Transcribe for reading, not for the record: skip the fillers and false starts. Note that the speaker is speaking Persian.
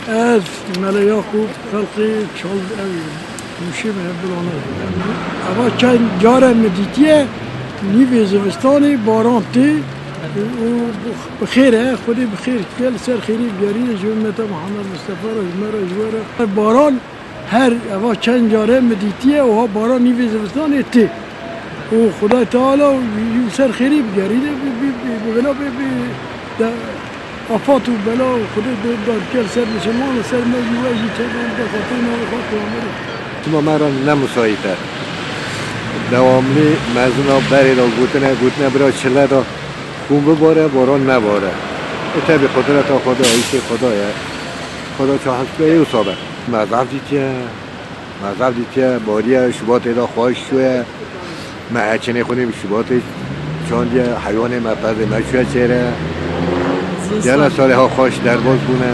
از ملا یعقوب خلقی چال موشی من بلانه اما چند جاره مدیتیه نیوی زوستانی باران تی و بخیره خودی بخیر کل سر خیری بیاری جمعت محمد مصطفی را جمعه جواره باران هر اما چند جاره مدیتیه و ها باران نیوی زوستانی تی و خدا تعالی سر خیری بیاری بنا آفات و بلا و خدا داد کل سر مسلمان و سر مجموعی چندان دفاتی نوخات و آمده ما مرا نمساییده دواملی مزونا بری را گوتنه برای چله را خون بباره باران نباره اتبی به قدرت خدا ایش خدایه خدا چه هست به ایو صابه مذهب دیتیه باریه شبات ایدا خواهش شوه محچنه خونیم شبات چاندیه حیوان مپرده مشوه چهره یه ساله ها خواهش درباز بونه